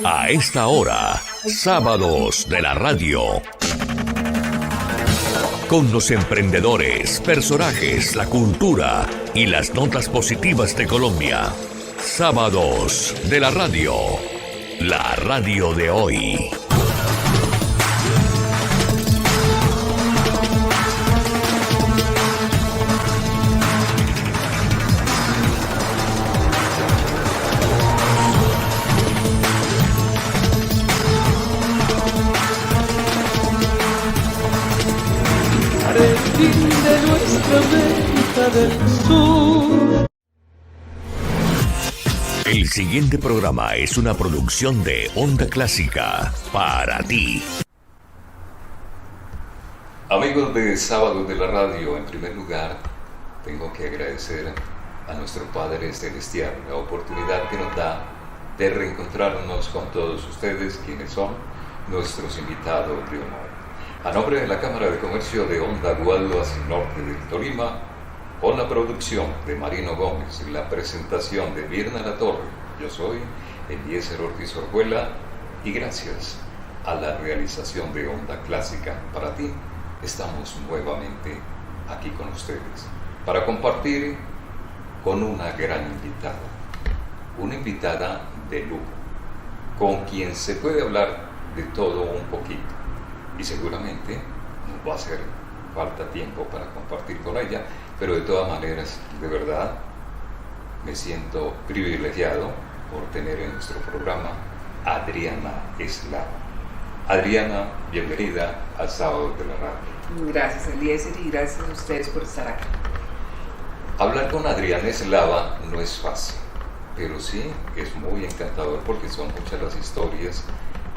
A esta hora, Sábados de la Radio. Con los emprendedores, personajes, la cultura y las notas positivas de Colombia. Sábados de la Radio. La radio de hoy. De nuestra América del Sur. El siguiente programa es una producción de Onda Clásica para ti. Amigos de Sábados de la Radio, en primer lugar, tengo que agradecer a nuestro Padre Celestial la oportunidad que nos da de reencontrarnos con todos ustedes, quienes son nuestros invitados de honor. A nombre de la Cámara de Comercio de Onda Guaduas Norte del Tolima, con la producción de Marino Gómez y la presentación de Mirna Latorre, yo soy Eliezer Ortiz Orjuela y gracias a la realización de Onda Clásica para ti, estamos nuevamente aquí con ustedes para compartir con una gran invitada de lujo, con quien se puede hablar de todo un poquito. Y seguramente nos va a hacer falta tiempo para compartir con ella, pero de todas maneras, de verdad, me siento privilegiado por tener en nuestro programa a Adriana Eslava. Adriana, bienvenida al Sábado de la Radio. Gracias, Eliezer, y gracias a ustedes por estar aquí. Hablar con Adriana Eslava no es fácil, pero sí es muy encantador porque son muchas las historias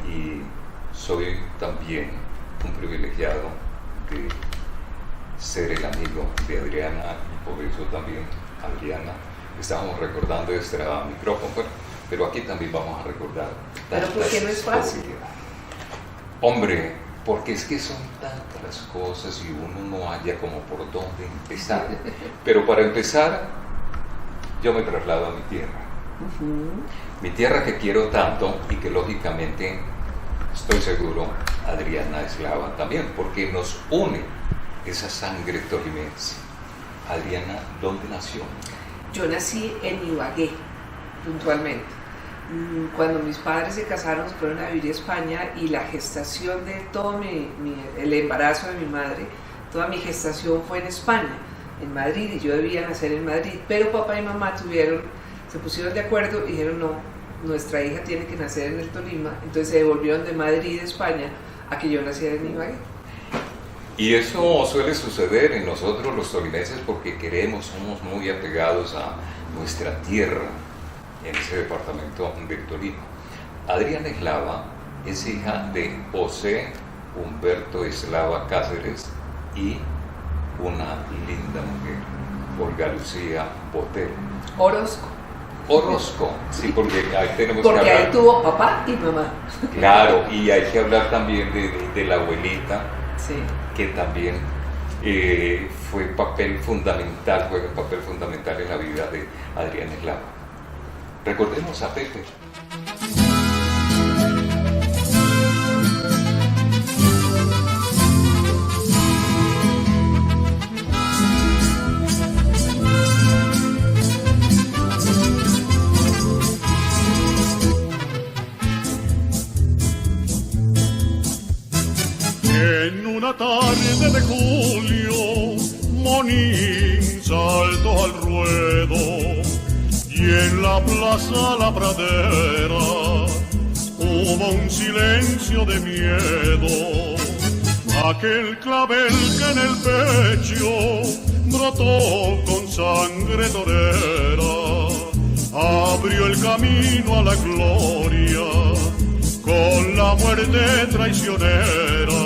y soy también un privilegiado de ser el amigo de Adriana y por eso también, Adriana, estábamos recordando extra micrófono, pero aquí también vamos a recordar. ¿Pero por qué no es fácil? Hombre, porque es que son tantas las cosas y uno no halla como por dónde empezar. Pero para empezar, yo me traslado a mi tierra. Mi tierra que quiero tanto y que lógicamente estoy seguro Adriana Eslava también, porque nos une esa sangre tolimense. Adriana, ¿dónde nació? Yo nací en Ibagué, puntualmente. Cuando mis padres se casaron, se fueron a vivir a España y la gestación de todo el embarazo de mi madre, toda mi gestación fue en España, en Madrid, y yo debía nacer en Madrid, pero papá y mamá se pusieron de acuerdo y dijeron no, nuestra hija tiene que nacer en el Tolima, entonces se devolvieron de Madrid, España, a que yo naciera en Ibagué. Y eso suele suceder en nosotros los tolimenses porque somos muy apegados a nuestra tierra en ese departamento del Tolima. Adriana Eslava es hija de José Humberto Eslava Cáceres y una linda mujer, Olga Lucía Botero. Orozco, sí, porque ahí tenemos porque que hablar. Ahí tuvo papá y mamá. Claro, y hay que hablar también de la abuelita, sí, que también juega un papel fundamental en la vida de Adriana Eslava. Recordemos a Pepe. En una tarde de julio, Monín saltó al ruedo y en la plaza La Pradera hubo un silencio de miedo. Aquel clavel que en el pecho brotó con sangre torera abrió el camino a la gloria con la muerte traicionera.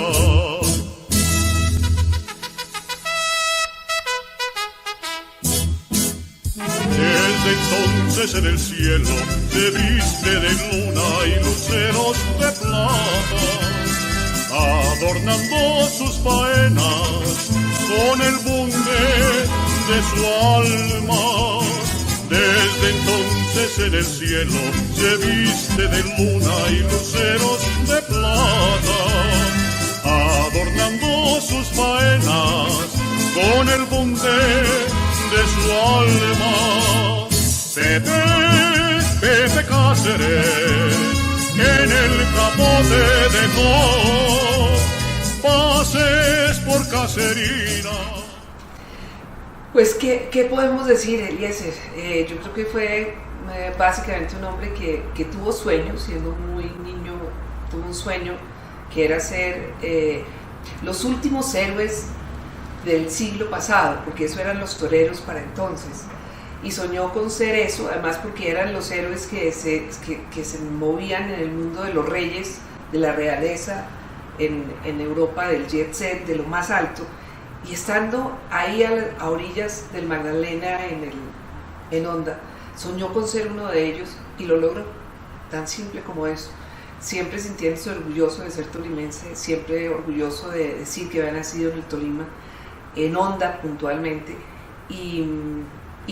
Desde entonces en el cielo se viste de luna y luceros de plata, adornando sus faenas con el bunde de su alma. Desde entonces en el cielo se viste de luna y luceros de plata, adornando sus faenas con el bonde de su alma. Pepe Cáceres, en el capote dejó pases por Caserina. Pues, ¿qué podemos decir, Eliezer? Yo creo que fue básicamente un hombre que tuvo sueños, siendo muy niño, tuvo un sueño que era ser los últimos héroes del siglo pasado, porque eso eran los toreros para entonces. Y soñó con ser eso, además porque eran los héroes que se movían en el mundo de los reyes, de la realeza, en Europa, del jet set, de lo más alto. Y estando ahí a orillas del Magdalena, en Honda, soñó con ser uno de ellos y lo logró, tan simple como eso. Siempre sintiéndose orgulloso de ser tolimense, siempre orgulloso de decir que había nacido en el Tolima, en Honda puntualmente, y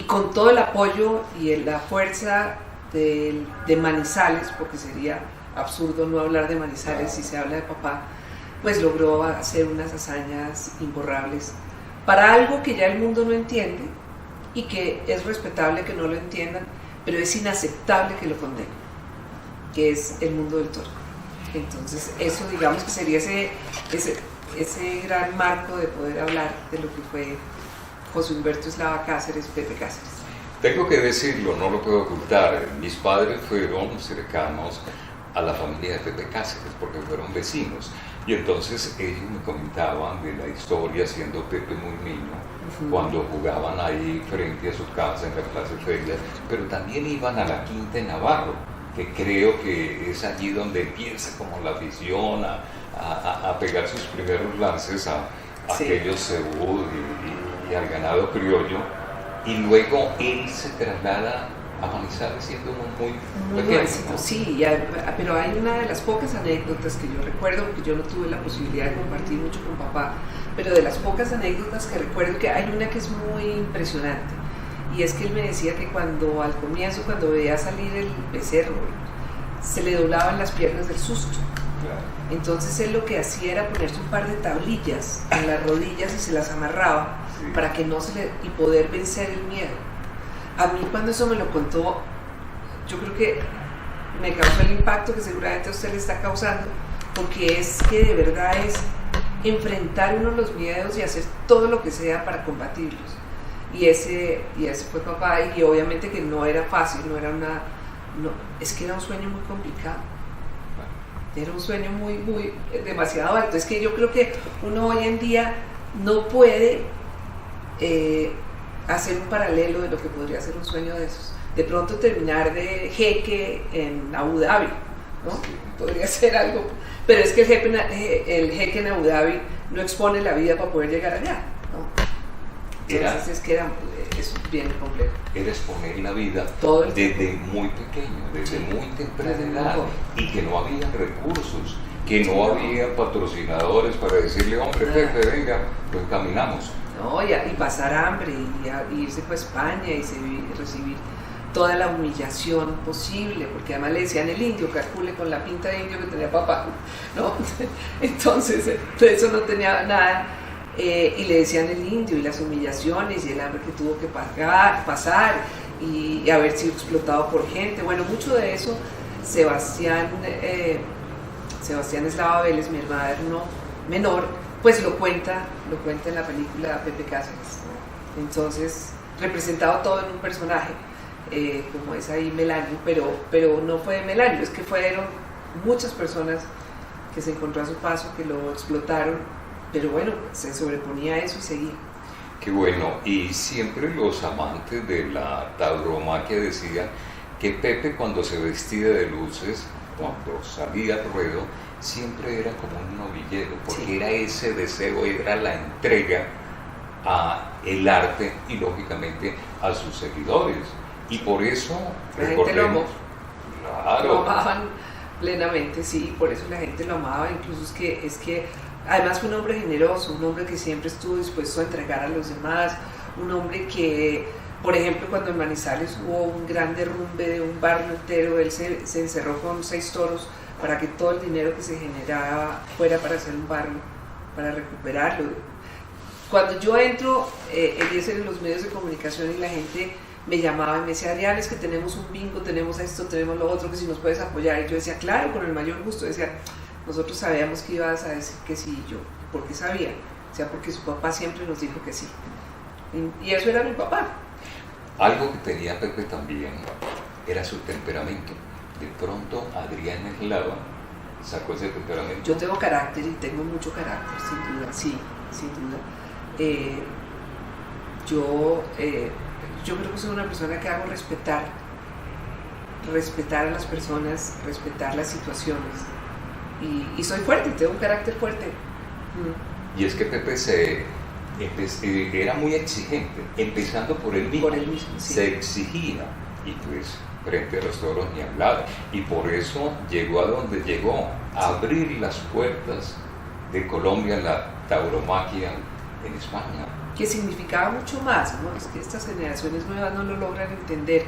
con todo el apoyo y la fuerza de Manizales, porque sería absurdo no hablar de Manizales si se habla de papá, pues logró hacer unas hazañas imborrables para algo que ya el mundo no entiende y que es respetable que no lo entiendan, pero es inaceptable que lo condenen, que es el mundo del toro. Entonces eso, digamos, que sería ese gran marco de poder hablar de lo que fue José Humberto Eslava Cáceres, Pepe Cáceres. Tengo que decirlo, no lo puedo ocultar, mis padres fueron cercanos a la familia de Pepe Cáceres porque fueron vecinos, y entonces ellos me comentaban de la historia, siendo Pepe muy niño, cuando jugaban ahí frente a su casa en la Plaza Feria, pero también iban a la Quinta de Navarro, que creo que es allí donde empieza como la afición a pegar sus primeros lances a Sí. aquellos cebú y al ganado criollo, y luego él se traslada a Manizales siendo muy pequeño, jovencito, ¿no? sí, pero hay una de las pocas anécdotas que yo recuerdo, porque yo no tuve la posibilidad de compartir mucho con papá, pero de las pocas anécdotas que recuerdo, que hay una que es muy impresionante, y es que él me decía que al comienzo, cuando veía salir el becerro, se le doblaban las piernas del susto. Claro. Entonces él lo que hacía era ponerse un par de tablillas en las rodillas y se las amarraba, Sí. para que y poder vencer el miedo. A mí, cuando eso me lo contó, yo creo que me causó el impacto que seguramente a usted le está causando, porque es que de verdad es enfrentar uno los miedos y hacer todo lo que sea para combatirlos. Y ese fue papá, y obviamente que no era fácil, es que era un sueño muy complicado. Era un sueño muy demasiado alto. Es que yo creo que uno hoy en día no puede hacer un paralelo de lo que podría ser un sueño de esos. De pronto terminar de jeque en Abu Dhabi, ¿no? Sí. Podría ser algo, pero es que el jeque en Abu Dhabi no expone la vida para poder llegar allá, ¿no? Entonces es que es bien complejo. Era exponer la vida Todo el desde muy pequeño, desde Sí. muy temprana Desde muy edad, joven. y que no había recursos, que Sí, no no. había patrocinadores para decirle, hombre, Nada. Pepe, venga, pues caminamos. ¿No? Y pasar hambre y irse para España y recibir toda la humillación posible, porque además le decían el indio, calcule con la pinta de indio que tenía papá, ¿no? Entonces, de eso no tenía nada, y le decían el indio, y las humillaciones, y el hambre que tuvo que pasar, y haber sido explotado por gente. Bueno, mucho de eso, Sebastián Eslava Vélez, mi hermano menor, pues lo cuenta en la película Pepe Cáceres, ¿no? Entonces, representado todo en un personaje, como es ahí Melanio, pero no fue Melanio, es que fueron muchas personas que se encontró a su paso, que lo explotaron, pero bueno, se sobreponía a eso y seguía. Qué bueno, y siempre los amantes de la tauromaquia decían que Pepe, cuando se vestía de luces, cuando salía al ruedo, siempre era como un novillero, porque Sí. era ese deseo, era la entrega a el arte y lógicamente a sus seguidores. Y por eso La gente lo amó. Claro. Lo amaban plenamente, sí, por eso la gente lo amaba, incluso es que además fue un hombre generoso, un hombre que siempre estuvo dispuesto a entregar a los demás, un hombre que Por ejemplo, cuando en Manizales hubo un gran derrumbe de un barrio entero, él se encerró con 6 toros para que todo el dinero que se generaba fuera para hacer un barrio, para recuperarlo. Cuando yo entro, en los medios de comunicación y la gente me llamaba y me decía, Adriana, es que tenemos un bingo, tenemos esto, tenemos lo otro, que si nos puedes apoyar. Y yo decía, claro, con el mayor gusto. Decía, nosotros sabíamos que ibas a decir que sí. Y yo, ¿por qué sabía? O sea, porque su papá siempre nos dijo que sí. Y eso era mi papá. Algo que tenía Pepe también era su temperamento. De pronto Adriana Eslava sacó ese temperamento. Yo tengo carácter y tengo mucho carácter, sin duda, sí, sin duda. Yo creo que soy una persona que hago respetar a las personas, respetar las situaciones. Y soy fuerte, tengo un carácter fuerte. Y es que Pepe era muy exigente, empezando por él mismo. Por él mismo, sí. Se exigía, y pues frente a los toros ni hablar. Y por eso llegó a donde llegó, a abrir las puertas de Colombia en la tauromaquia en España. Que significaba mucho más, ¿no? Es que estas generaciones nuevas no lo logran entender,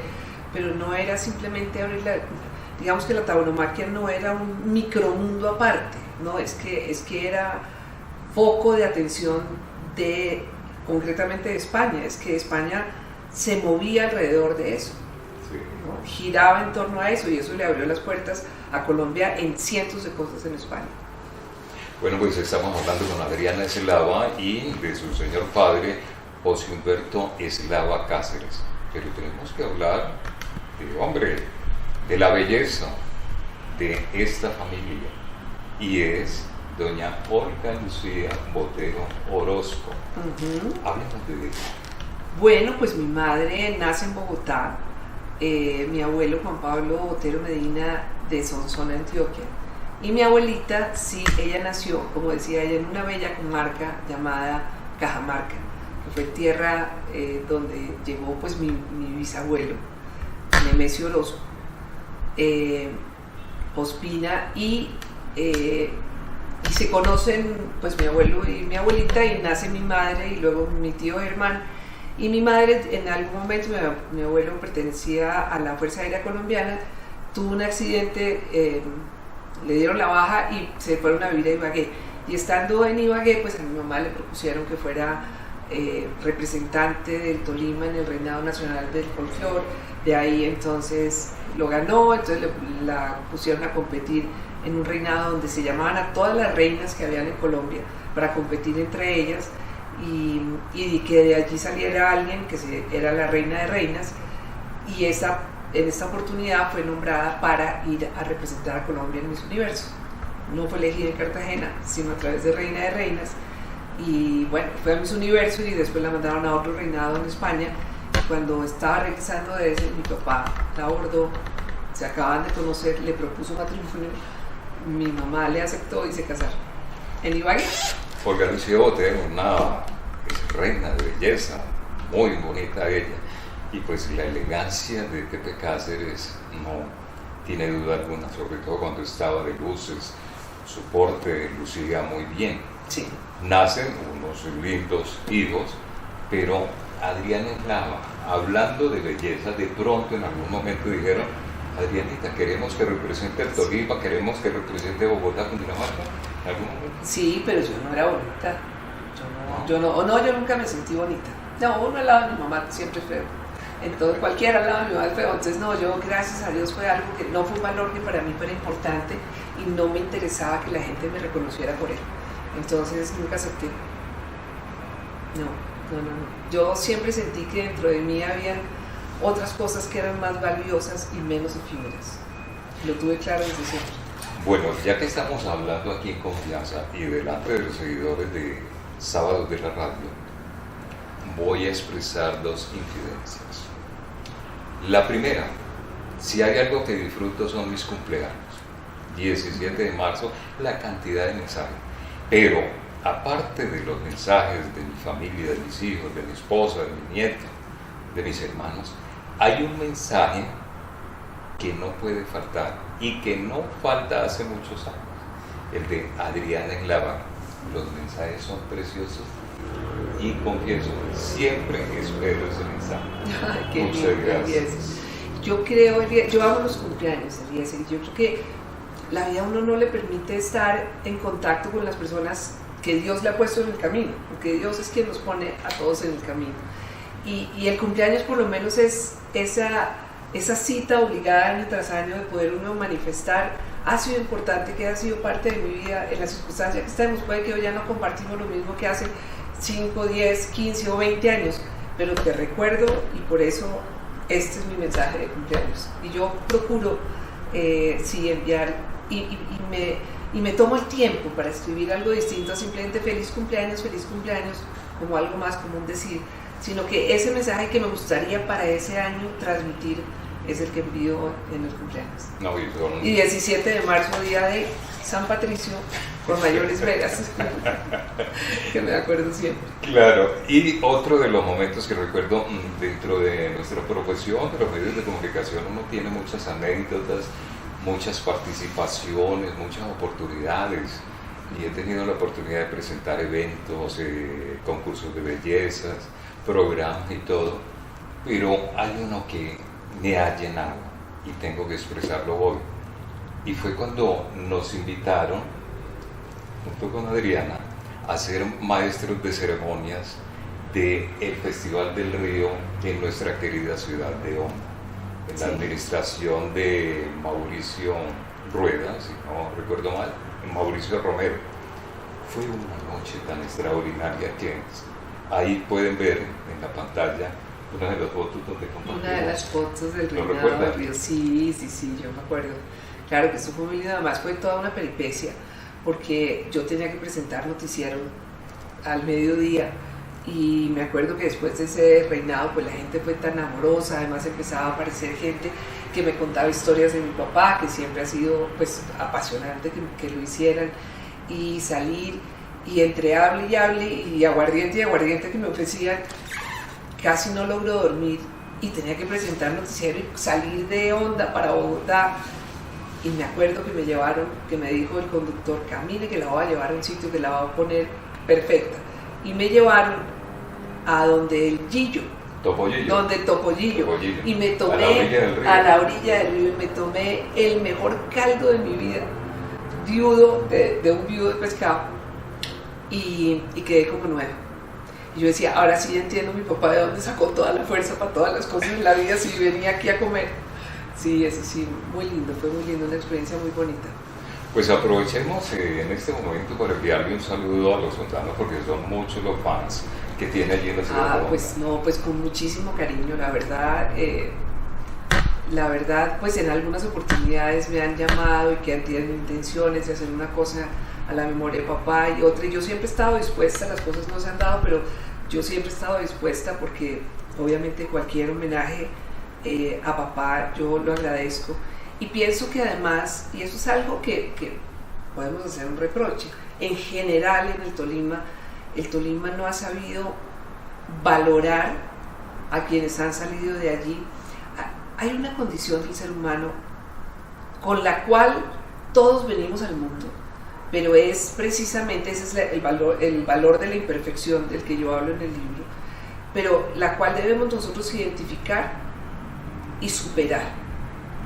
pero no era simplemente abrir digamos que la tauromaquia no era un micromundo aparte, ¿no? Es que era foco de atención concretamente de España, es que España se movía alrededor de eso, sí, ¿no? Giraba en torno a eso y eso le abrió las puertas a Colombia en cientos de cosas en España. Bueno, pues estamos hablando con Adriana Eslava y de su señor padre, José Humberto Eslava Cáceres. Pero tenemos que hablar de la belleza de esta familia. Y es doña Olga Lucía Botero Orozco. Háblanos de ella. Bueno, pues mi madre nace en Bogotá. Mi abuelo Juan Pablo Botero Medina de Sonsón, Antioquia. Y mi abuelita, sí, ella nació, como decía ella, en una bella comarca llamada Cajamarca, que fue tierra donde llegó pues mi bisabuelo, Nemesio Orozco, Ospina, y se conocen pues mi abuelo y mi abuelita, y nace mi madre y luego mi tío Germán. Y mi madre, en algún momento, mi abuelo pertenecía a la Fuerza Aérea Colombiana, tuvo un accidente, le dieron la baja y se fueron a vivir a Ibagué. Y estando en Ibagué, pues a mi mamá le propusieron que fuera representante del Tolima en el Reinado Nacional del Folclor. De ahí entonces lo ganó, entonces la pusieron a competir en un reinado donde se llamaban a todas las reinas que habían en Colombia para competir entre ellas, y que de allí saliera alguien que era la reina de reinas, y en esta oportunidad fue nombrada para ir a representar a Colombia en Miss Universo. No fue elegida en Cartagena, sino a través de Reina de Reinas. Y bueno, fue a Miss Universo y después la mandaron a otro reinado en España. Cuando estaba regresando de ese, mi papá la abordó, se acaban de conocer, le propuso matrimonio, mi mamá le aceptó y se casaron en Ibagué. Olga Lucía Botero, una reina de belleza, muy bonita ella. Y pues la elegancia de Pepe Cáceres no tiene duda alguna, sobre todo cuando estaba de luces, su porte lucía muy bien. Sí. Nacen unos lindos hijos, pero Adriana Eslava, hablando de belleza, de pronto en algún momento dijeron, Adrianita, queremos que represente el Tolima, queremos que represente Bogotá, Cundinamarca, ¿en algún momento? Sí, pero yo no era bonita, yo nunca me sentí bonita. No, uno al lado de mi mamá siempre es feo. Entonces cualquiera al lado de mi mamá es feo. Entonces no, yo gracias a Dios fue algo que no fue un valor que para mí fuera importante y no me interesaba que la gente me reconociera por él. Entonces nunca acepté. No. Yo siempre sentí que dentro de mí habían otras cosas que eran más valiosas y menos efímeras. Lo tuve claro desde siempre. Bueno, ya que estamos hablando aquí en confianza y delante de los seguidores de Sábados de la Radio, voy a expresar 2 infidencias. La primera, si hay algo que disfruto son mis cumpleaños. 17 de marzo, la cantidad de mensajes. Pero, aparte de los mensajes de mi familia, de mis hijos, de mi esposa, de mi nieta, de mis hermanos, hay un mensaje que no puede faltar y que no falta hace muchos años, el de Adriana Eslava. Los mensajes son preciosos y confieso, siempre espero ese mensaje. Ay, qué Muchas lindo, gracias. Eliezer. Yo creo, yo amo los cumpleaños, Eliezer, y yo creo que la vida a uno no le permite estar en contacto con las personas que Dios le ha puesto en el camino, porque Dios es quien nos pone a todos en el camino. Y el cumpleaños por lo menos es esa cita obligada año tras año de poder uno manifestar. Ha sido importante, que ha sido parte de mi vida en la circunstancia que estamos. Puede que hoy ya no compartimos lo mismo que hace 5, 10, 15 o 20 años, pero te recuerdo y por eso este es mi mensaje de cumpleaños. Y yo procuro sí enviar y me tomo el tiempo para escribir algo distinto a simplemente feliz cumpleaños, como algo más común decir, sino que ese mensaje que me gustaría para ese año transmitir es el que envío en el cumpleaños. No, y 17 de marzo, día de San Patricio, con mayores veras, que me acuerdo siempre. Claro, y otro de los momentos que recuerdo dentro de nuestra profesión, de los medios de comunicación, uno tiene muchas anécdotas, muchas participaciones, muchas oportunidades, y he tenido la oportunidad de presentar eventos, concursos de bellezas, programas y todo, pero hay uno que me ha llenado y tengo que expresarlo hoy, y fue cuando nos invitaron junto con Adriana a ser maestros de ceremonias del Festival del Río en nuestra querida ciudad de Honda, en la administración de Mauricio Rueda, si no recuerdo mal, Mauricio Romero. Fue una noche tan extraordinaria que ahí pueden ver en la pantalla una de las fotos donde compartimos. Una de las fotos del ¿Lo reinado recuerdas? del Río. Sí, yo me acuerdo. Claro que eso fue muy lindo, además fue toda una peripecia, porque yo tenía que presentar noticiero al mediodía, y me acuerdo que después de ese reinado pues la gente fue tan amorosa, además empezaba a aparecer gente que me contaba historias de mi papá, que siempre ha sido pues apasionante que lo hicieran, y salir, y entre hable y aguardiente que me ofrecían, casi no logro dormir, y tenía que presentar noticiero y salir de Honda para Bogotá. Y me acuerdo que me llevaron, que me dijo el conductor, camine que la voy a llevar a un sitio que la va a poner perfecta. Y me llevaron a donde el Gillo, Topollillo. Y me tomé a la orilla del río y me tomé el mejor caldo de mi vida, viudo, de un viudo de pescado, y quedé como nueva. Y yo decía, ahora sí entiendo mi papá de dónde sacó toda la fuerza para todas las cosas en la vida si venía aquí a comer. Sí, eso sí, muy lindo, fue muy lindo, una experiencia muy bonita. Pues aprovechemos en este momento para enviarle un saludo a los hondanos, porque son muchos los fans que tiene allí en la ciudad de Honda. Pues no, pues con muchísimo cariño, la verdad, pues en algunas oportunidades me han llamado y que han tenido intenciones de hacer una cosa a la memoria de papá y otra, y yo siempre he estado dispuesta, las cosas no se han dado, pero yo siempre he estado dispuesta, porque obviamente cualquier homenaje a papá yo lo agradezco, y pienso que además, y eso es algo que podemos hacer un reproche, en general en el Tolima no ha sabido valorar a quienes han salido de allí. Hay una condición del ser humano con la cual todos venimos al mundo, pero es precisamente, ese es el valor de la imperfección del que yo hablo en el libro, pero la cual debemos nosotros identificar y superar,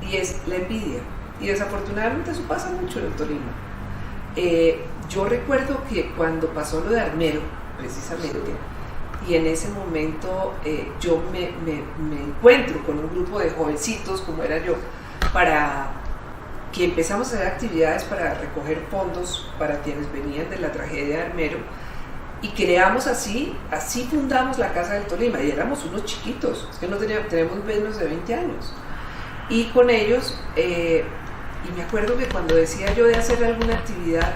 y es la envidia, y desafortunadamente eso pasa mucho en el Tolima. Yo recuerdo que cuando pasó lo de Armero, precisamente, y en ese momento yo me encuentro con un grupo de jovencitos como era yo, para que empezamos a hacer actividades para recoger fondos para quienes venían de la tragedia de Armero, y creamos así fundamos la Casa del Tolima, y éramos unos chiquitos, es que no tenemos menos de 20 años, y con ellos, y me acuerdo que cuando decía yo de hacer alguna actividad,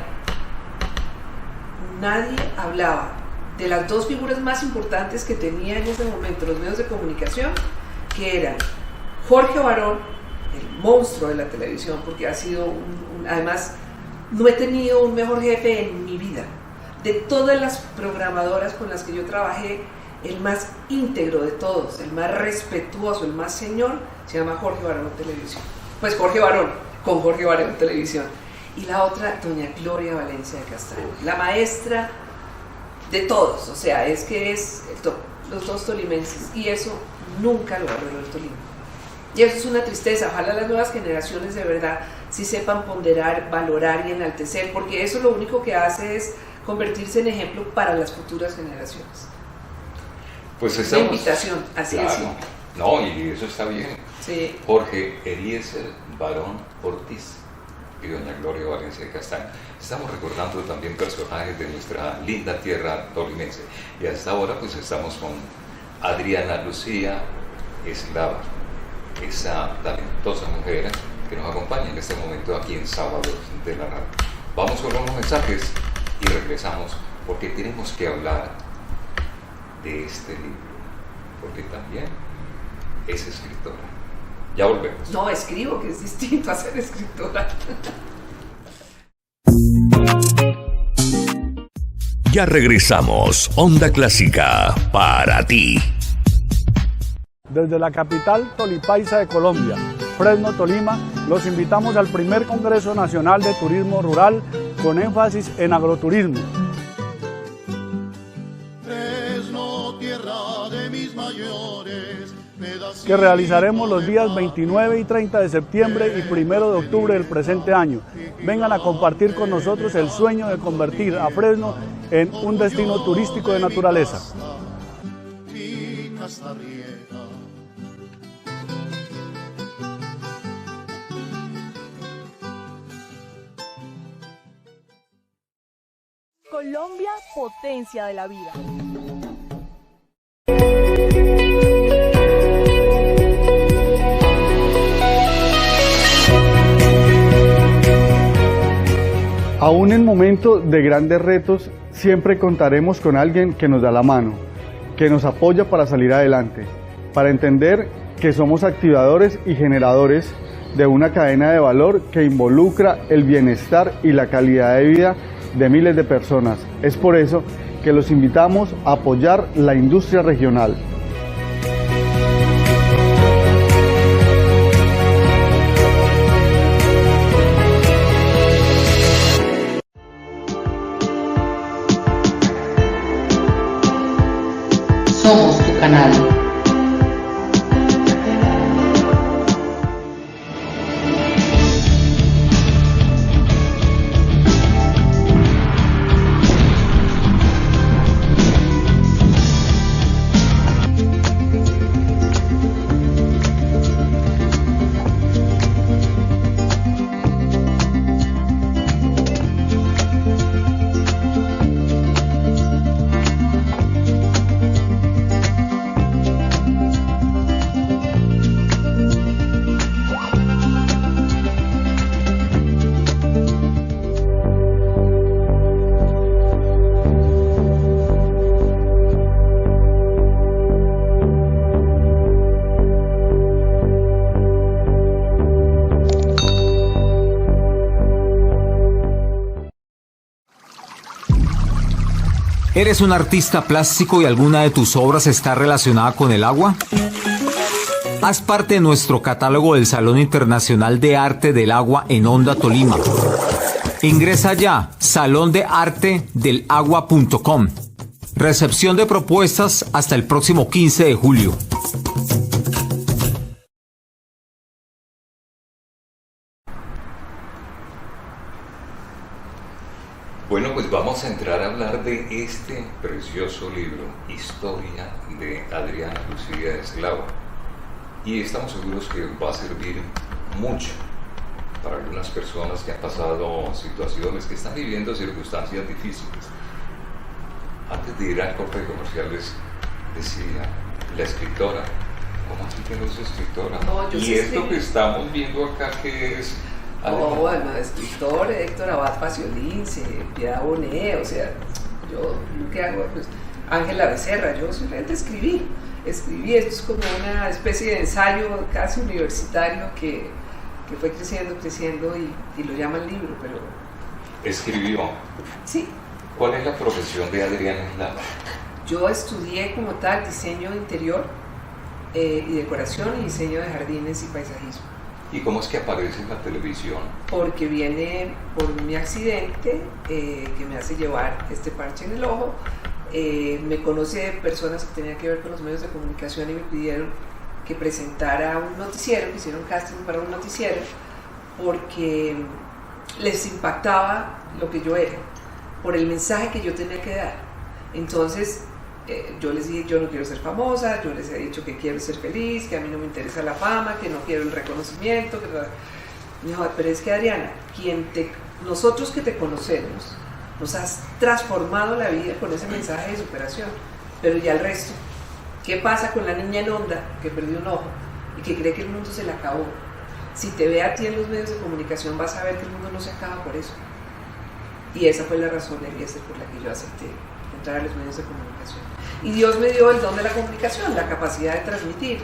nadie hablaba de las dos figuras más importantes que tenía en ese momento los medios de comunicación, que eran Jorge Barón, el monstruo de la televisión, porque ha sido además no he tenido un mejor jefe en mi vida. De todas las programadoras con las que yo trabajé, el más íntegro de todos, el más respetuoso, el más señor, se llama Jorge Barón en Televisión. Pues Jorge Barón, con Jorge Barón en Televisión. Y la otra, doña Gloria Valencia de Castaño, la maestra de todos, o sea, es que es los dos tolimenses, y eso nunca lo arregló el Tolima. Y eso es una tristeza. Ojalá las nuevas generaciones de verdad sí sepan ponderar, valorar y enaltecer, porque eso lo único que hace es convertirse en ejemplo para las futuras generaciones. Pues estamos... Una invitación, así claro. es. No, y eso está bien. Sí. Jorge Eliezer Barón Ortiz y doña Gloria Valencia de Castaño. Estamos recordando también personajes de nuestra linda tierra tolimense. Y hasta ahora pues estamos con Adriana Lucía Eslava, esa talentosa mujer que nos acompaña en este momento aquí en Sábados de la Radio. Vamos con unos mensajes y regresamos porque tenemos que hablar de este libro, porque también es escritora. Ya volvemos. No, escribo, que es distinto a ser escritora. Ya regresamos. Onda Clásica para ti. Desde la capital tolipaisa de Colombia, Fresno, Tolima, los invitamos al primer Congreso Nacional de Turismo Rural con énfasis en agroturismo. Fresno, tierra de mis mayores, que realizaremos los días 29 y 30 de septiembre y 1 de octubre del presente año. Vengan a compartir con nosotros el sueño de convertir a Fresno en un destino turístico de naturaleza. Colombia, potencia de la vida. Aún en momentos de grandes retos, siempre contaremos con alguien que nos da la mano, que nos apoya para salir adelante, para entender que somos activadores y generadores de una cadena de valor que involucra el bienestar y la calidad de vida de miles de personas. Es por eso que los invitamos a apoyar la industria regional. Somos tu canal. ¿Eres un artista plástico y alguna de tus obras está relacionada con el agua? Haz parte de nuestro catálogo del Salón Internacional de Arte del Agua en Onda Tolima. Ingresa ya, salondeartedelagua.com. Recepción de propuestas hasta el próximo 15 de julio. Bueno, pues vamos a entrar a hablar de este precioso libro, Historia de Adriana Lucía Eslava. Y estamos seguros que va a servir mucho para algunas personas que han pasado situaciones, que están viviendo circunstancias difíciles. Antes de ir al corte de comerciales, decía la escritora, ¿cómo así que no es escritora? No, yo y sí esto escribí. que estamos viendo acá, que es... No, bueno, escritor, Héctor Abad Faciolince, Piedad Bonet, o sea, yo lo que hago, pues, Ángela Becerra, yo simplemente escribí, esto es como una especie de ensayo casi universitario que fue creciendo y lo llaman libro, pero... Escribió. Sí. ¿Cuál es la profesión de Adriana Eslava? Yo estudié como tal diseño interior y decoración y diseño de jardines y paisajismo. ¿Y cómo es que aparece en la televisión? Porque viene por mi accidente que me hace llevar este parche en el ojo. me conoce personas que tenían que ver con los medios de comunicación y me pidieron que presentara un noticiero, que hicieron casting para un noticiero, porque les impactaba lo que yo era, por el mensaje que yo tenía que dar. Entonces yo les dije, yo no quiero ser famosa, yo les he dicho que quiero ser feliz, que a mí no me interesa la fama, que no quiero el reconocimiento. Me dijo, pero es que Adriana, nosotros que te conocemos, nos has transformado la vida con ese mensaje de superación, pero ya el resto, ¿qué pasa con la niña en Onda que perdió un ojo y que cree que el mundo se le acabó? Si te ve a ti en los medios de comunicación vas a ver que el mundo no se acaba por eso. Y esa fue la razón de Eliezer por la que yo acepté entrar a los medios de comunicación. Y Dios me dio el don de la comunicación, la capacidad de transmitir.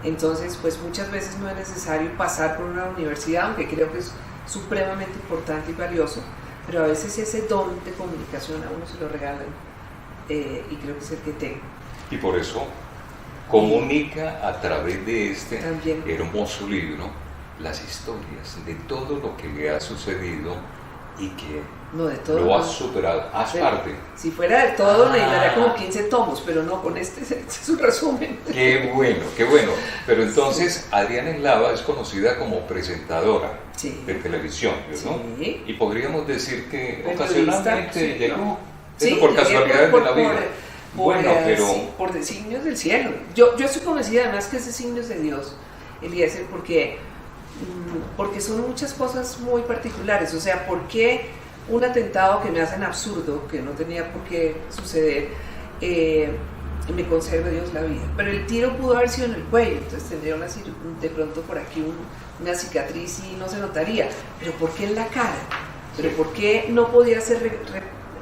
Entonces, pues muchas veces no es necesario pasar por una universidad, aunque creo que es supremamente importante y valioso, pero a veces ese don de comunicación a uno se lo regalan y creo que es el que tengo. Y por eso comunica a través de este también hermoso libro las historias de todo lo que le ha sucedido y que no, de todo, lo has superado. Haz parte. Si fuera de todo, le daría como 15 tomos, pero no, con este es un resumen. Qué bueno, qué bueno. Pero entonces, Adriana Eslava es conocida como presentadora de televisión, ¿no? Sí. Y podríamos decir que ocasionalmente llegó, por casualidades de la vida. Por designios del cielo. Yo estoy convencida además que es designios de Dios, Eliezer, porque son muchas cosas muy particulares. O sea, ¿por qué un atentado que me hacen absurdo, que no tenía por qué suceder, me conserva Dios la vida? Pero el tiro pudo haber sido en el cuello, entonces tendría de pronto por aquí una cicatriz y no se notaría. Pero ¿por qué en la cara? ¿Pero por qué no podía ser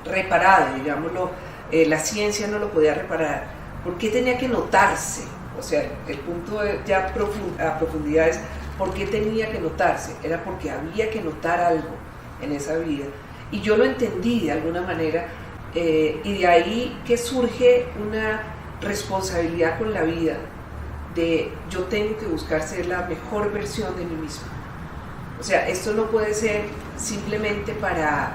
reparado, digámoslo? La ciencia no lo podía reparar. ¿Por qué tenía que notarse? O sea, el punto ya a profundidad es ¿por qué tenía que notarse? Era porque había que notar algo en esa vida. Y yo lo entendí de alguna manera, y de ahí que surge una responsabilidad con la vida, de yo tengo que buscar ser la mejor versión de mí misma. O sea, esto no puede ser simplemente para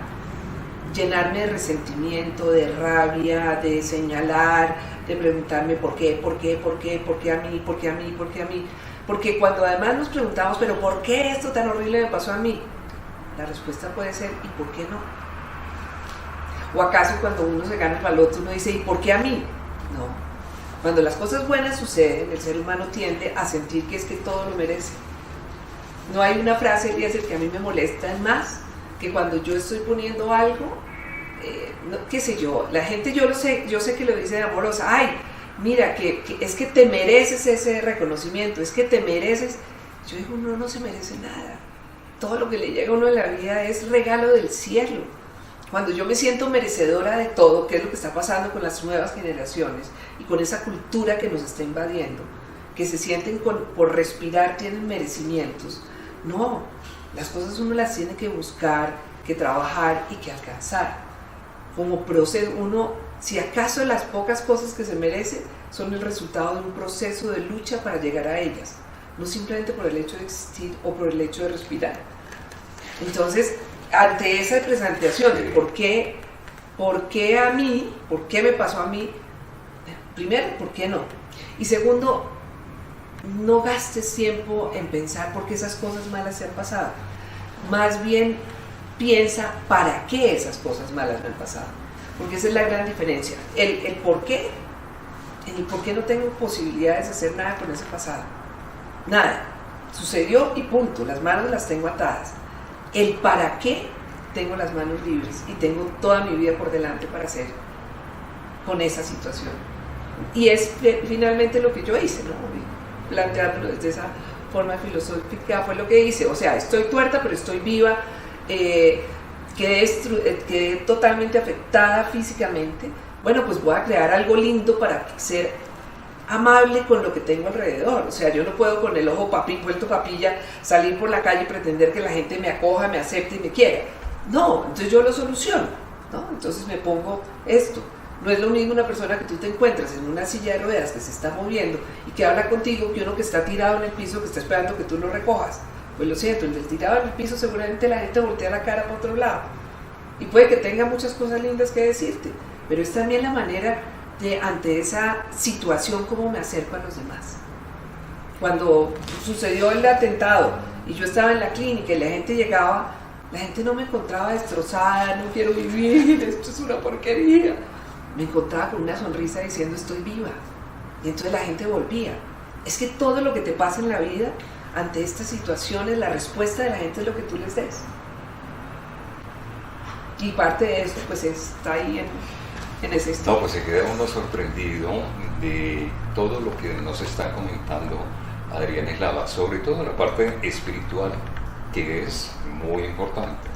llenarme de resentimiento, de rabia, de señalar, de preguntarme por qué a mí, porque cuando además nos preguntamos, pero ¿por qué esto tan horrible me pasó a mí? La respuesta puede ser, ¿y por qué no? ¿O acaso cuando uno se gana el baloto uno dice, ¿y por qué a mí? No. Cuando las cosas buenas suceden, el ser humano tiende a sentir que es que todo lo merece. No hay una frase, Eliezer, que a mí me molesta más que cuando yo estoy poniendo algo, qué sé yo, la gente, yo sé que lo dice amorosa, ay, mira, que es que te mereces ese reconocimiento, es que te mereces. Yo digo, uno no se merece nada. Todo lo que le llega a uno en la vida es regalo del cielo. Cuando yo me siento merecedora de todo, que es lo que está pasando con las nuevas generaciones y con esa cultura que nos está invadiendo, que se sienten por respirar tienen merecimientos. No, las cosas uno las tiene que buscar, que trabajar y que alcanzar. Como proceso, uno, si acaso las pocas cosas que se merecen son el resultado de un proceso de lucha para llegar a ellas, no simplemente por el hecho de existir o por el hecho de respirar. Entonces, ante esa presentación de por qué a mí, por qué me pasó a mí, primero, ¿por qué no? Y segundo, no gastes tiempo en pensar por qué esas cosas malas se han pasado. Más bien, piensa para qué esas cosas malas me han pasado. Porque esa es la gran diferencia. El por qué no tengo posibilidades de hacer nada con ese pasado. Nada. Sucedió y punto. Las manos las tengo atadas. El para qué, tengo las manos libres y tengo toda mi vida por delante para hacer con esa situación. Y es finalmente lo que yo hice, ¿no? Planteándolo desde esa forma filosófica fue lo que hice. O sea, estoy tuerta pero estoy viva, quedé totalmente afectada físicamente. Bueno, pues voy a crear algo lindo para ser amable con lo que tengo alrededor. O sea, yo no puedo con el ojo vuelto papilla salir por la calle y pretender que la gente me acoja, me acepte y me quiera. No, entonces yo lo soluciono, ¿no? Entonces me pongo esto. No es lo mismo una persona que tú te encuentras en una silla de ruedas que se está moviendo y que habla contigo que uno que está tirado en el piso que está esperando que tú lo recojas. Pues lo siento, el del tirado en el piso seguramente la gente voltea la cara para otro lado y puede que tenga muchas cosas lindas que decirte, pero es también la manera de, ante esa situación, cómo me acerco a los demás. Cuando sucedió el atentado y yo estaba en la clínica y la gente llegaba, la gente no me encontraba destrozada, no quiero vivir, esto es una porquería. Me encontraba con una sonrisa diciendo estoy viva. Y entonces la gente volvía. Es que todo lo que te pasa en la vida, ante estas situaciones, la respuesta de la gente es lo que tú les des. Y parte de eso pues está ahí en ese estado. No, pues se queda uno sorprendido de todo lo que nos está comentando Adriana Eslava, sobre todo la parte espiritual, que es muy importante.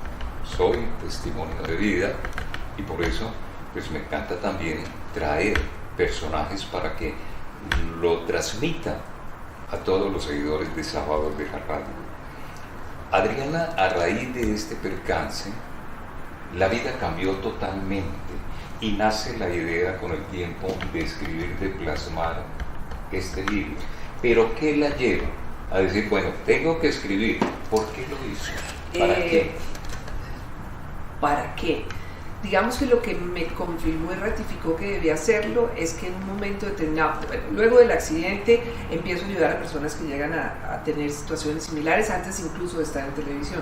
Soy testimonio de vida y por eso pues me encanta también traer personajes para que lo transmitan a todos los seguidores de Sábados de la Radio. Adriana, a raíz de este percance, la vida cambió totalmente y nace la idea con el tiempo de escribir, de plasmar este libro. Pero ¿qué la lleva a decir, bueno, tengo que escribir? ¿Por qué lo hizo? ¿Para qué? ¿Para qué? Digamos que lo que me confirmó y ratificó que debía hacerlo es que en un momento determinado, luego del accidente, empiezo a ayudar a personas que llegan a tener situaciones similares, antes incluso de estar en televisión.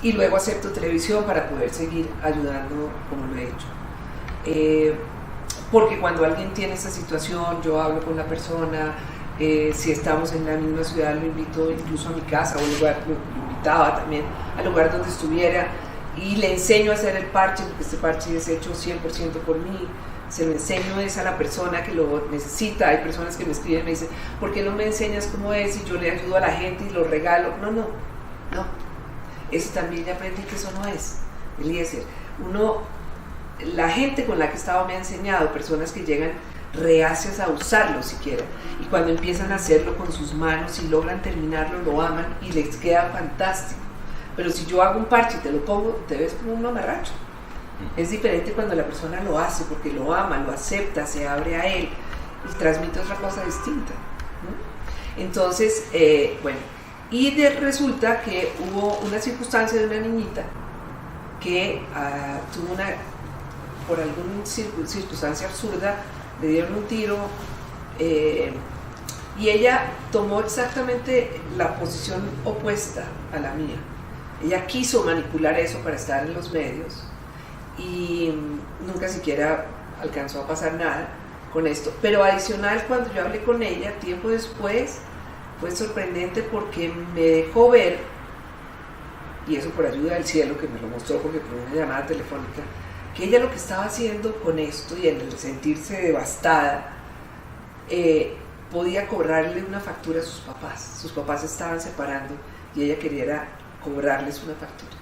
Y luego acepto televisión para poder seguir ayudando como lo he hecho. Porque cuando alguien tiene esta situación, yo hablo con la persona, si estamos en la misma ciudad, lo invito incluso a mi casa o al lugar, lo invitaba también al lugar donde estuviera, y le enseño a hacer el parche, porque este parche es hecho 100% por mí. Se lo enseño es a la persona que lo necesita. Hay personas que me escriben y me dicen, ¿por qué no me enseñas cómo es? Y yo le ayudo a la gente y lo regalo. No. Eso también ya aprendí que eso no es, Eliezer. La gente con la que estaba me ha enseñado, personas que llegan reacias a usarlo siquiera, y cuando empiezan a hacerlo con sus manos y logran terminarlo, lo aman y les queda fantástico. Pero si yo hago un parche y te lo pongo, te ves como un mamarracho. Es diferente cuando la persona lo hace porque lo ama, lo acepta, se abre a él y transmite otra cosa distinta, ¿no? Entonces, y resulta que hubo una circunstancia de una niñita que tuvo por alguna circunstancia absurda, le dieron un tiro, y ella tomó exactamente la posición opuesta a la mía. Ella quiso manipular eso para estar en los medios y nunca siquiera alcanzó a pasar nada con esto. Pero adicional, cuando yo hablé con ella, tiempo después, fue sorprendente porque me dejó ver, y eso por ayuda del cielo que me lo mostró porque fue una llamada telefónica, que ella lo que estaba haciendo con esto y en el sentirse devastada, podía cobrarle una factura a sus papás. Sus papás se estaban separando y ella quería cobrarles una factura.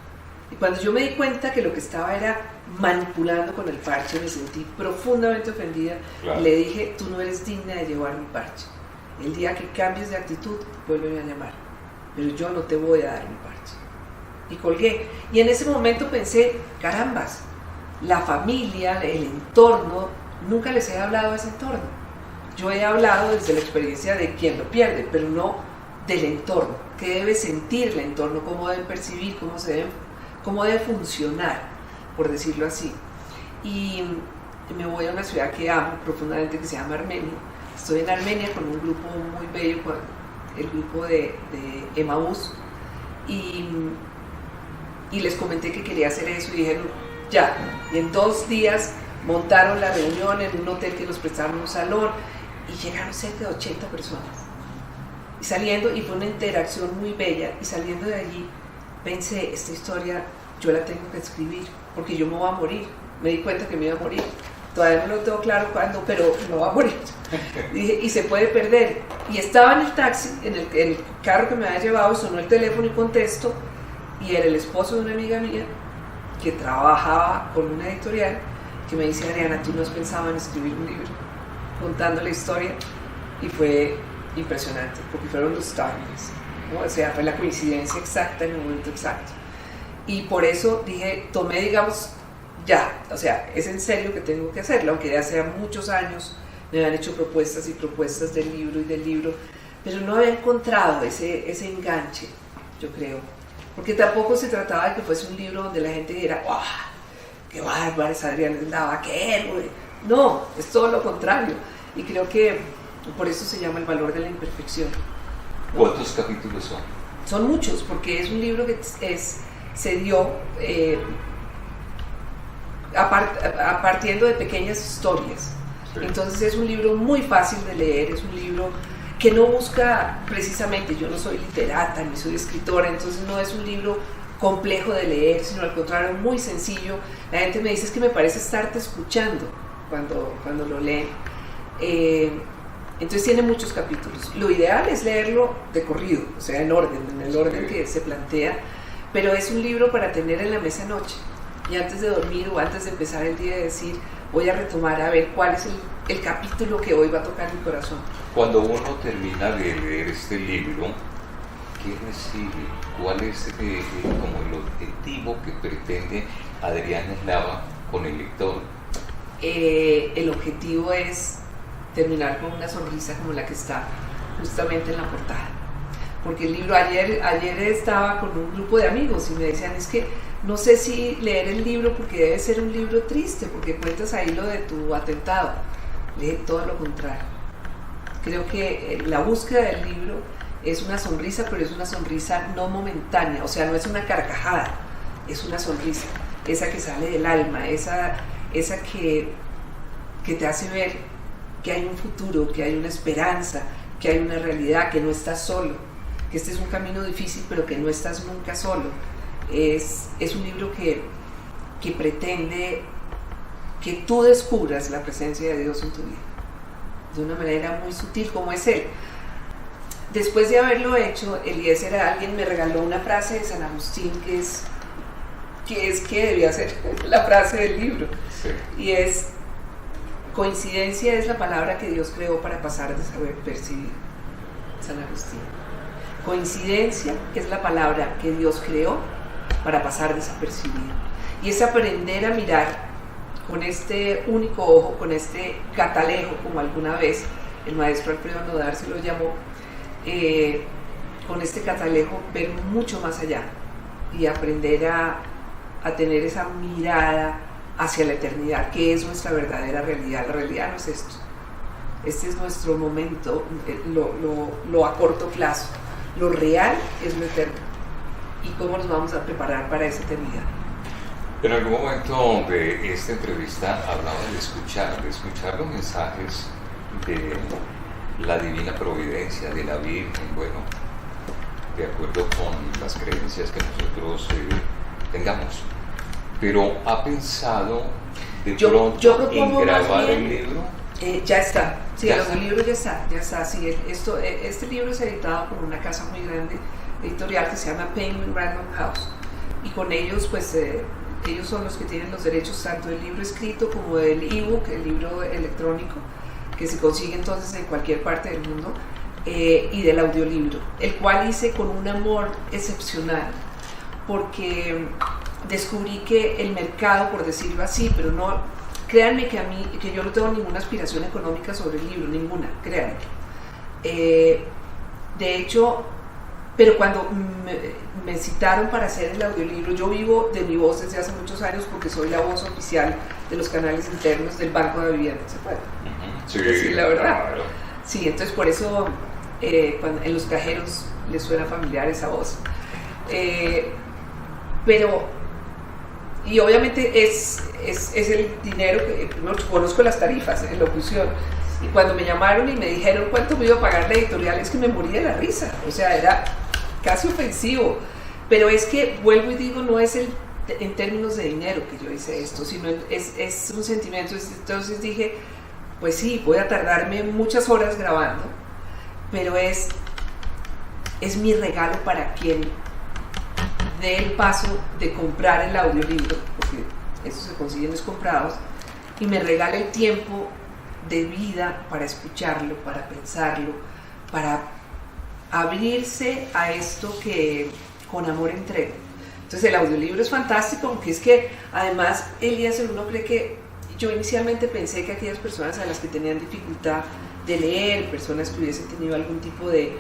Y cuando yo me di cuenta que lo que estaba era manipulando con el parche, me sentí profundamente ofendida. Claro. Y le dije, tú no eres digna de llevar mi parche. El día que cambies de actitud, vuélveme a llamar, pero yo no te voy a dar mi parche. Y colgué. Y en ese momento pensé, carambas, la familia, el entorno, nunca les he hablado de ese entorno. Yo he hablado desde la experiencia de quien lo pierde, pero no del entorno. ¿Qué debe sentir el entorno? ¿Cómo debe percibir? ¿Cómo debe funcionar? Por decirlo así. Y me voy a una ciudad que amo profundamente, que se llama Armenia. Estoy en Armenia con un grupo muy bello, con el grupo de Emaús, y les comenté que quería hacer eso y dijeron, ya. Y en 2 días montaron la reunión en un hotel que nos prestaron un salón y llegaron cerca de 80 personas. Y saliendo, y fue una interacción muy bella, y saliendo de allí pensé, esta historia yo la tengo que escribir, porque yo me voy a morir. Me di cuenta que me iba a morir. Todavía no lo tengo claro cuándo, pero me voy a morir. Y se puede perder. Y estaba en el taxi, en el carro que me había llevado, sonó el teléfono y contesto, y era el esposo de una amiga mía que trabajaba con una editorial, que me dice, Adriana, ¿tú no has pensado en escribir un libro? Contando la historia, y fue impresionante, porque fueron los timings, ¿no? O sea, fue la coincidencia exacta en el momento exacto. Y por eso dije, tomé, digamos, ya, o sea, es en serio que tengo que hacerlo, aunque de hace muchos años me habían hecho propuestas y propuestas del libro, pero no había encontrado ese enganche, yo creo, porque tampoco se trataba de que fuese un libro donde la gente dijera, ¡wow! qué bárbara es Adriana, es la vaquero. No, es todo lo contrario. Y creo que por eso se llama El valor de la imperfección. ¿Cuántos capítulos son? Son muchos, porque es un libro que se dio partiendo de pequeñas historias. Sí. Entonces es un libro muy fácil de leer, es un libro que no busca precisamente, yo no soy literata ni soy escritora, entonces no es un libro complejo de leer, sino al contrario, muy sencillo. La gente me dice, es que me parece estarte escuchando cuando lo leen. Entonces tiene muchos capítulos. Lo ideal es leerlo de corrido, o sea, en el orden que se plantea, pero es un libro para tener en la mesa noche y antes de dormir o antes de empezar el día, decir, voy a retomar a ver cuál es el capítulo que hoy va a tocar mi corazón. Cuando uno termina de leer este libro, ¿qué recibe? ¿Cuál es como el objetivo que pretende Adriana Eslava con el lector? El objetivo es terminar con una sonrisa como la que está justamente en la portada. Porque el libro, ayer estaba con un grupo de amigos y me decían, es que no sé si leer el libro porque debe ser un libro triste, porque cuentas ahí lo de tu atentado. Lee todo lo contrario. Creo que la búsqueda del libro es una sonrisa, pero es una sonrisa no momentánea, o sea, no es una carcajada, es una sonrisa, esa que sale del alma, esa que te hace ver que hay un futuro, que hay una esperanza, que hay una realidad, que no estás solo, que este es un camino difícil, pero que no estás nunca solo. Es un libro que pretende que tú descubras la presencia de Dios en tu vida, de una manera muy sutil como es Él. Después de haberlo hecho, alguien me regaló una frase de San Agustín que debía ser la frase del libro. Sí. Y es: coincidencia es la palabra que Dios creó para pasar de saber percibir. San Agustín. Coincidencia es la palabra que Dios creó para pasar desapercibido. Y es aprender a mirar con este único ojo, con este catalejo, como alguna vez el maestro Alfredo Nodar se lo llamó, con este catalejo ver mucho más allá y aprender a tener esa mirada hacia la eternidad, que es nuestra verdadera realidad. La realidad no es esto. Este es nuestro momento, lo a corto plazo. Lo real es lo eterno. ¿Y cómo nos vamos a preparar para esa eternidad? En algún momento de esta entrevista hablaba de escuchar los mensajes de la divina providencia, de la Virgen, bueno, de acuerdo con las creencias que nosotros tengamos. Pero ¿ha pensado de pronto en grabar el libro? Ya está, sí, el libro ya está, sí. Este libro es editado por una casa muy grande editorial que se llama Penguin Random House, y con ellos, pues, ellos son los que tienen los derechos tanto del libro escrito como del ebook, el libro electrónico, que se consigue entonces en cualquier parte del mundo, y del audiolibro, el cual hice con un amor excepcional, porque descubrí que el mercado, por decirlo así, pero no, créanme que yo no tengo ninguna aspiración económica sobre el libro, ninguna, créanme. De hecho, pero cuando me citaron para hacer el audiolibro, yo vivo de mi voz desde hace muchos años porque soy la voz oficial de los canales internos del Banco de Vivienda, ¿se puede? Sí, decir la verdad. Claro. Sí, entonces por eso en los cajeros les suena familiar esa voz. Y obviamente es el dinero que no conozco las tarifas en locución. Y cuando me llamaron y me dijeron cuánto me iba a pagar la editorial, es que me morí de la risa. O sea, era casi ofensivo. Pero es que, vuelvo y digo, no es en términos de dinero que yo hice esto, sino es un sentimiento. Entonces dije, pues sí, voy a tardarme muchas horas grabando, pero es mi regalo para quien dé el paso de comprar el audiolibro, porque eso se consiguen comprados, y me regala el tiempo de vida para escucharlo, para pensarlo, para abrirse a esto que con amor entrego. Entonces el audiolibro es fantástico, porque es que además, Elías, uno cree que yo inicialmente pensé que aquellas personas a las que tenían dificultad de leer, personas que hubiesen tenido algún tipo de,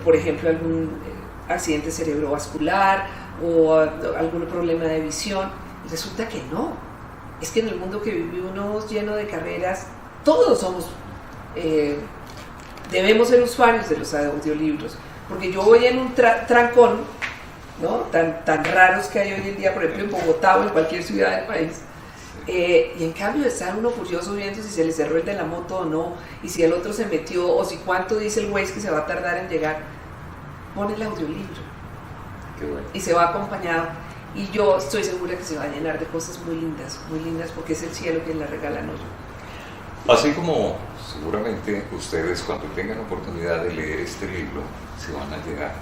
por ejemplo, algún accidente cerebrovascular o algún problema de visión, Y resulta que no. Es que en el mundo que vivimos lleno de carreras, todos somos, debemos ser usuarios de los audiolibros. Porque yo voy en un trancón, ¿no? tan raros que hay hoy en día, por ejemplo en Bogotá o en cualquier ciudad del país. Y en cambio está uno curioso viendo si se le cerró el de la moto o no, y si el otro se metió, o si cuánto dice el Waze que se va a tardar en llegar. Pone el audiolibro. Qué bueno. Y se va acompañado. Y yo estoy segura que se va a llenar de cosas muy lindas, porque es el cielo quien la regala, no yo. Así como seguramente ustedes cuando tengan oportunidad de leer este libro se van a llenar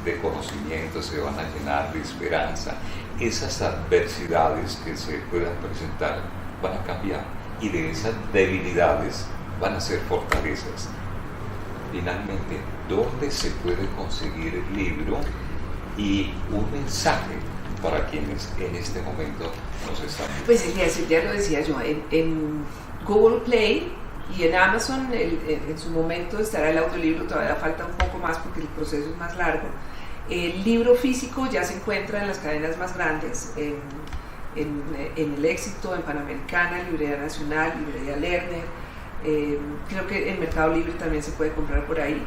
de conocimiento, se van a llenar de esperanza. Esas adversidades que se puedan presentar van a cambiar y de esas debilidades van a ser fortalezas. Finalmente, ¿dónde se puede conseguir el libro? Y un mensaje para quienes en este momento nos están viendo. Pues ya lo decía yo, en Google Play y en Amazon en su momento estará el audiolibro, todavía falta un poco más porque el proceso es más largo. El libro físico ya se encuentra en las cadenas más grandes, en El Éxito, en Panamericana, Librería Nacional, Librería Lerner, creo que en Mercado Libre también se puede comprar por ahí.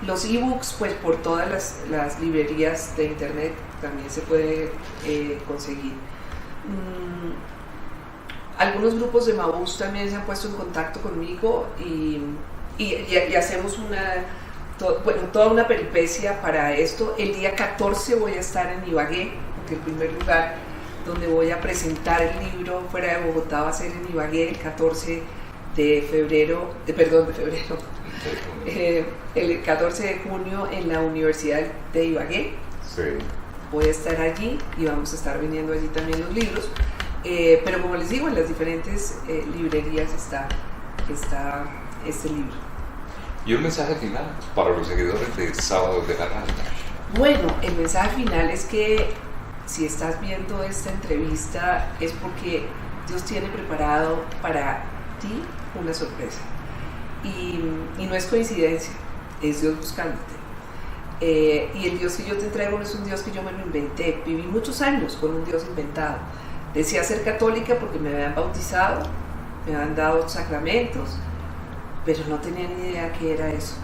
Los ebooks, pues por todas las librerías de internet también se puede conseguir. Algunos grupos de Mabús también se han puesto en contacto conmigo y hacemos toda una peripecia para esto. El día 14 voy a estar en Ibagué, porque el primer lugar donde voy a presentar el libro fuera de Bogotá va a ser en Ibagué el 14 de febrero, el 14 de junio en la Universidad de Ibagué. Sí. Voy a estar allí y vamos a estar vendiendo allí también los libros, pero como les digo, en las diferentes librerías está este libro. ¿Y un mensaje final para los seguidores de Sábados de la Radio? Bueno, el mensaje final es que si estás viendo esta entrevista es porque Dios tiene preparado para ti una sorpresa. Y no es coincidencia, es Dios buscándote. Y el Dios que yo te entrego no es un Dios que yo me lo inventé. Viví muchos años con un Dios inventado. Decía ser católica porque me habían bautizado, me habían dado sacramentos, pero no tenía ni idea qué era eso.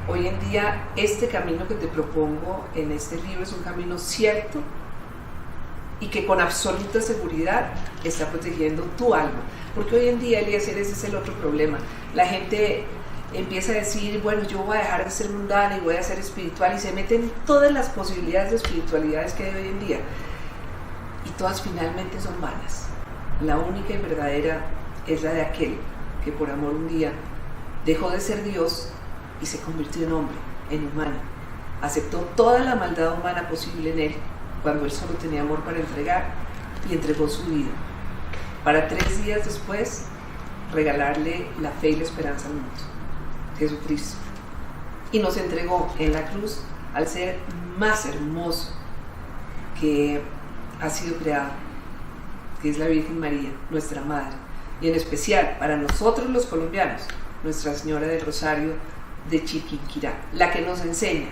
Hoy en día este camino que te propongo en este libro es un camino cierto y que con absoluta seguridad está protegiendo tu alma. Porque hoy en día, Eliezer, ese es el otro problema. La gente empieza a decir, bueno, yo voy a dejar de ser mundana y voy a ser espiritual, y se meten todas las posibilidades de espiritualidades que hay hoy en día. Y todas finalmente son vanas. La única y verdadera es la de aquel que por amor un día dejó de ser Dios y se convirtió en hombre, en humano. Aceptó toda la maldad humana posible en él cuando él solo tenía amor para entregar, y entregó su vida para 3 días después regalarle la fe y la esperanza al mundo, Jesucristo. Y nos entregó en la cruz al ser más hermoso que ha sido creado, que es la Virgen María, nuestra Madre, y en especial para nosotros los colombianos, Nuestra Señora del Rosario de Chiquinquirá, la que nos enseña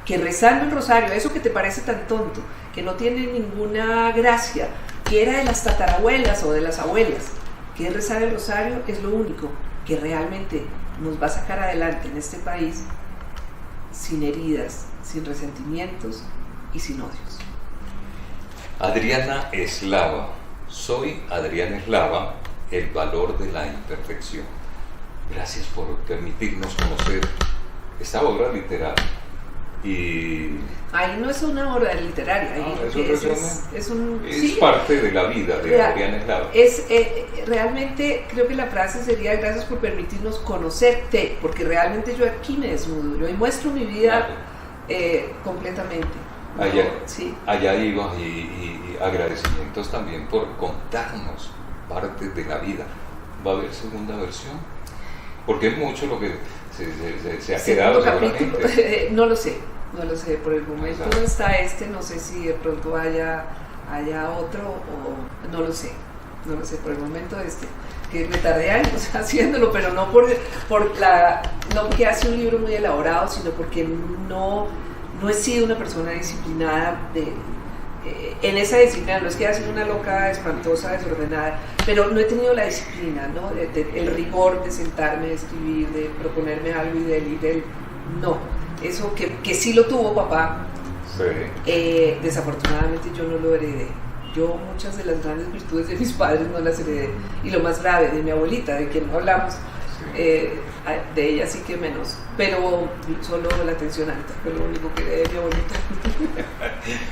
que rezando el rosario, eso que te parece tan tonto, que no tiene ninguna gracia, que era de las tatarabuelas o de las abuelas, que rezar el rosario es lo único que realmente nos va a sacar adelante en este país sin heridas, sin resentimientos y sin odios. Adriana Eslava. Soy Adriana Eslava, el valor de la imperfección. Gracias por permitirnos conocer esta obra literaria. Y ahí no es una obra literaria, ahí es parte de la vida de Adriana Eslava. Realmente creo que la frase sería gracias por permitirnos conocerte, porque realmente yo aquí me desnudo, yo muestro mi vida completamente. Allá iba, y agradecimientos también por contarnos parte de la vida. ¿Va a haber segunda versión? Porque es mucho lo que se ha quedado seguramente. No lo sé, por el momento no está no sé si de pronto haya otro, o no lo sé, por el momento que me tardé años haciéndolo, pero no no porque hace un libro muy elaborado, sino porque no he sido una persona disciplinada en esa disciplina. No es que haya sido una loca espantosa, desordenada, pero no he tenido la disciplina, ¿no? El rigor de sentarme, de escribir, de proponerme algo y de no, eso que sí lo tuvo papá. Sí. Desafortunadamente yo no lo heredé. Yo muchas de las grandes virtudes de mis padres no las heredé, y lo más grave, de mi abuelita, de quien no hablamos, de ella sí que menos, pero solo la atención alta fue lo único que heredé de mi abuelita.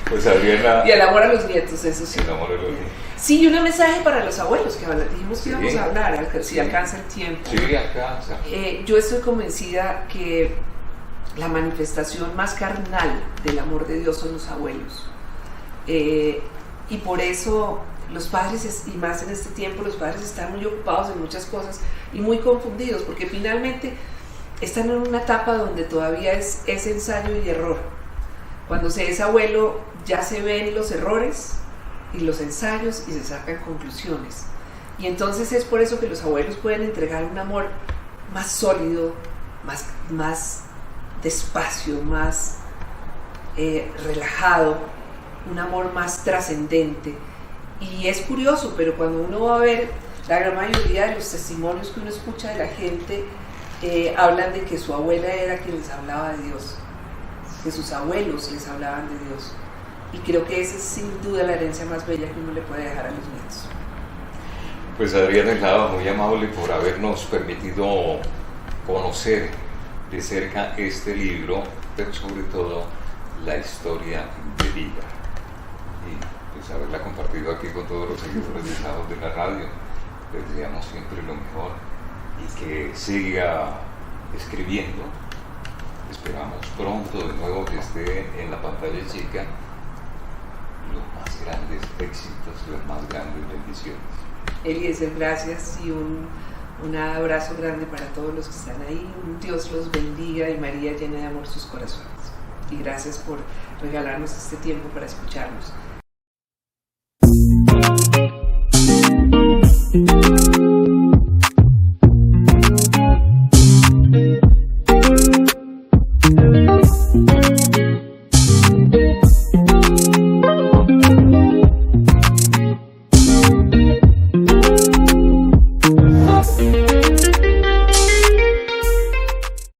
Pues Adriana... Y el amor a los nietos, eso sí. El amor a los nietos. Sí, y un mensaje para los abuelos, que dijimos que íbamos a hablar, si alcanza el tiempo. Sí, alcanza. Yo estoy convencida que la manifestación más carnal del amor de Dios son los abuelos. Y por eso los padres, y más en este tiempo, los padres están muy ocupados en muchas cosas y muy confundidos, porque finalmente están en una etapa donde todavía es ensayo y error. Cuando se es abuelo ya se ven los errores y los ensayos y se sacan conclusiones. Y entonces es por eso que los abuelos pueden entregar un amor más sólido, más despacio, más relajado, un amor más trascendente. Y es curioso, pero cuando uno va a ver la gran mayoría de los testimonios que uno escucha de la gente, hablan de que su abuela era quien les hablaba de Dios, que sus abuelos les hablaban de Dios, y creo que esa es sin duda la herencia más bella que uno le puede dejar a los nietos. Pues Adriana Eslava, muy amable por habernos permitido conocer de cerca este libro, pero sobre todo la historia de vida, y pues haberla compartido aquí con todos los seguidores de la radio. Les deseamos siempre lo mejor y que siga escribiendo. Esperamos pronto de nuevo que esté en la pantalla chica los más grandes éxitos, las más grandes bendiciones. Eliezer, gracias, y un abrazo grande para todos los que están ahí. Dios los bendiga y María llene de amor sus corazones. Y gracias por regalarnos este tiempo para escucharnos.